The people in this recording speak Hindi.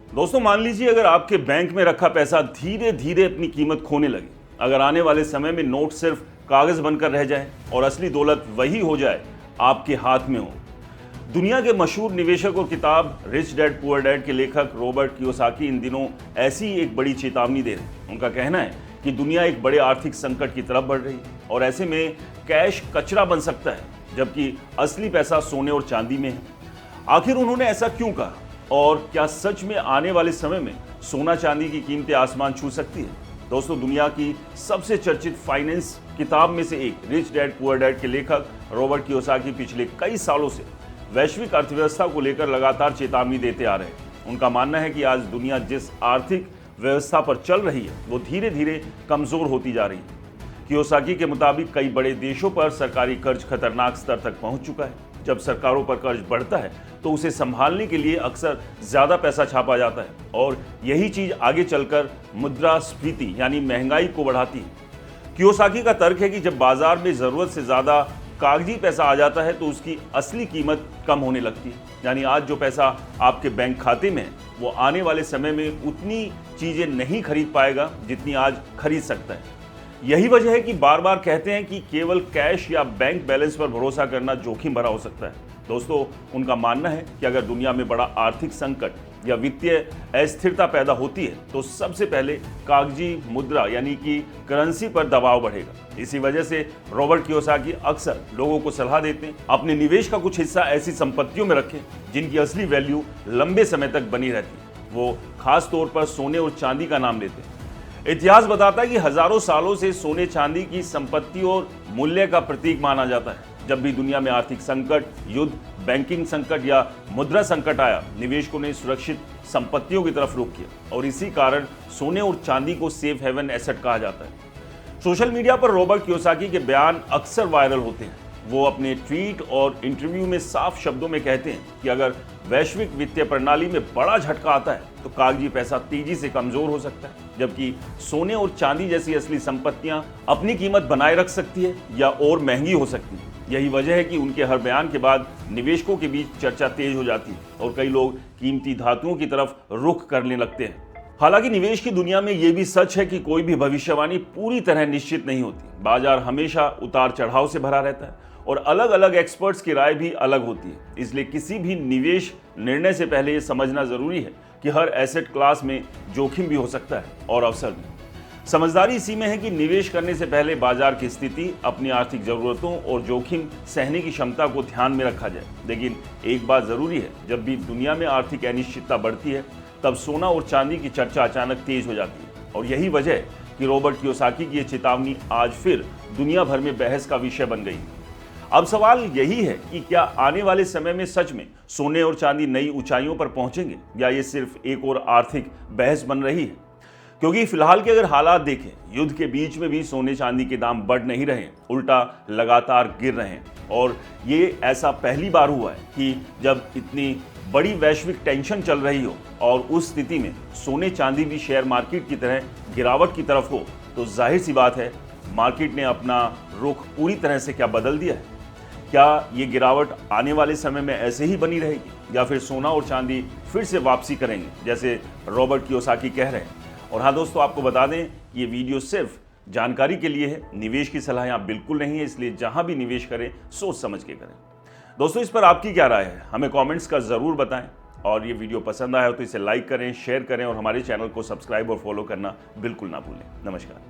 दोस्तों, मान लीजिए अगर आपके बैंक में रखा पैसा धीरे धीरे अपनी कीमत खोने लगे, अगर आने वाले समय में नोट सिर्फ कागज बनकर रह जाए और असली दौलत वही हो जाए आपके हाथ में हो। दुनिया के मशहूर निवेशक और किताब रिच डैड पुअर डैड के लेखक रॉबर्ट कियोसाकी इन दिनों ऐसी एक बड़ी चेतावनी दे रहे हैं। उनका कहना है कि दुनिया एक बड़े आर्थिक संकट की तरफ बढ़ रही है और ऐसे में कैश कचरा बन सकता है, जबकि असली पैसा सोने और चांदी में है। आखिर उन्होंने ऐसा क्यों कहा और क्या सच में आने वाले समय में सोना चांदी की कीमतें आसमान छू सकती है? दोस्तों, दुनिया की सबसे चर्चित फाइनेंस किताब में से एक रिच डैड पुअर डैड के लेखक रॉबर्ट कियोसाकी पिछले कई सालों से वैश्विक अर्थव्यवस्था को लेकर लगातार चेतावनी देते आ रहे हैं। उनका मानना है कि आज दुनिया जिस आर्थिक व्यवस्था पर चल रही है वो धीरे धीरे कमजोर होती जा रही है। कियोसाकी के मुताबिक कई बड़े देशों पर सरकारी कर्ज खतरनाक स्तर तक पहुंच चुका है। जब सरकारों पर कर्ज बढ़ता है तो उसे संभालने के लिए अक्सर ज्यादा पैसा छापा जाता है और यही चीज आगे चलकर मुद्रास्फीति यानी महंगाई को बढ़ाती है। कियोसाकी का तर्क है कि जब बाजार में जरूरत से ज्यादा कागजी पैसा आ जाता है तो उसकी असली कीमत कम होने लगती है। यानी आज जो पैसा आपके बैंक खाते में है वो आने वाले समय में उतनी चीजें नहीं खरीद पाएगा जितनी आज खरीद सकता है। यही वजह है कि बार बार कहते हैं कि केवल कैश या बैंक बैलेंस पर भरोसा करना जोखिम भरा हो सकता है। दोस्तों, उनका मानना है कि अगर दुनिया में बड़ा आर्थिक संकट या वित्तीय अस्थिरता पैदा होती है तो सबसे पहले कागजी मुद्रा यानी कि करेंसी पर दबाव बढ़ेगा। इसी वजह से रॉबर्ट कियोसाकी अक्सर लोगों को सलाह देते हैं अपने निवेश का कुछ हिस्सा ऐसी संपत्तियों में रखें जिनकी असली वैल्यू लंबे समय तक बनी रहती है। वो खास तौर पर सोने और चांदी का नाम लेते हैं। इतिहास बताता है कि हजारों सालों से सोने चांदी की संपत्ति और मूल्य का प्रतीक माना जाता है। जब भी दुनिया में आर्थिक संकट, युद्ध, बैंकिंग संकट या मुद्रा संकट आया, निवेशकों ने सुरक्षित संपत्तियों की तरफ रुख किया और इसी कारण सोने और चांदी को सेफ हेवन एसेट कहा जाता है। सोशल मीडिया पर रॉबर्ट कियोसाकी के बयान अक्सर वायरल होते हैं। वो अपने ट्वीट और इंटरव्यू में साफ शब्दों में कहते हैं कि अगर वैश्विक वित्तीय प्रणाली में बड़ा झटका आता है तो कागजी पैसा तेजी से कमजोर हो सकता है, जबकि सोने और चांदी जैसी असली संपत्तियां अपनी कीमत बनाए रख सकती है या और महंगी हो सकती है। यही वजह है कि उनके हर बयान के बाद निवेशकों के बीच चर्चा तेज हो जाती है और कई लोग कीमती धातुओं की तरफ रुख करने लगते हैं। हालांकि निवेश की दुनिया में यह भी सच है कि कोई भी भविष्यवाणी पूरी तरह निश्चित नहीं होती। बाजार हमेशा उतार चढ़ाव से भरा रहता है और अलग अलग एक्सपर्ट्स की राय भी अलग होती है। इसलिए किसी भी निवेश निर्णय से पहले यह समझना जरूरी है कि हर एसेट क्लास में जोखिम भी हो सकता है और अवसर भी। समझदारी इसी में है कि निवेश करने से पहले बाजार की स्थिति, अपनी आर्थिक जरूरतों और जोखिम सहने की क्षमता को ध्यान में रखा जाए। लेकिन एक बात जरूरी है, जब भी दुनिया में आर्थिक अनिश्चितता बढ़ती है तब सोना और चांदी की चर्चा अचानक तेज हो जाती है और यही वजह है कि रॉबर्ट कियोसाकी की यह चेतावनी आज फिर दुनिया भर में बहस का विषय बन गई। अब सवाल यही है कि क्या आने वाले समय में सच में सोने और चांदी नई ऊंचाइयों पर पहुंचेंगे या ये सिर्फ एक और आर्थिक बहस बन रही है? क्योंकि फिलहाल के अगर हालात देखें, युद्ध के बीच में भी सोने चांदी के दाम बढ़ नहीं रहे, उल्टा लगातार गिर रहे हैं और ये ऐसा पहली बार हुआ है कि जब इतनी बड़ी वैश्विक टेंशन चल रही हो और उस स्थिति में सोने चांदी भी शेयर मार्केट की तरह गिरावट की तरफ हो, तो जाहिर सी बात है मार्केट ने अपना रुख पूरी तरह से क्या बदल दिया है। क्या ये गिरावट आने वाले समय में ऐसे ही बनी रहेगी या फिर सोना और चांदी फिर से वापसी करेंगे जैसे रॉबर्ट कियोसाकी कह रहे हैं? और हाँ दोस्तों, आपको बता दें ये वीडियो सिर्फ जानकारी के लिए है, निवेश की सलाह यहाँ बिल्कुल नहीं है, इसलिए जहां भी निवेश करें सोच समझ के करें। दोस्तों, इस पर आपकी क्या राय है हमें कमेंट्स का जरूर बताएं और ये वीडियो पसंद आया हो तो इसे लाइक करें, शेयर करें और हमारे चैनल को सब्सक्राइब और फॉलो करना बिल्कुल ना भूलें। नमस्कार।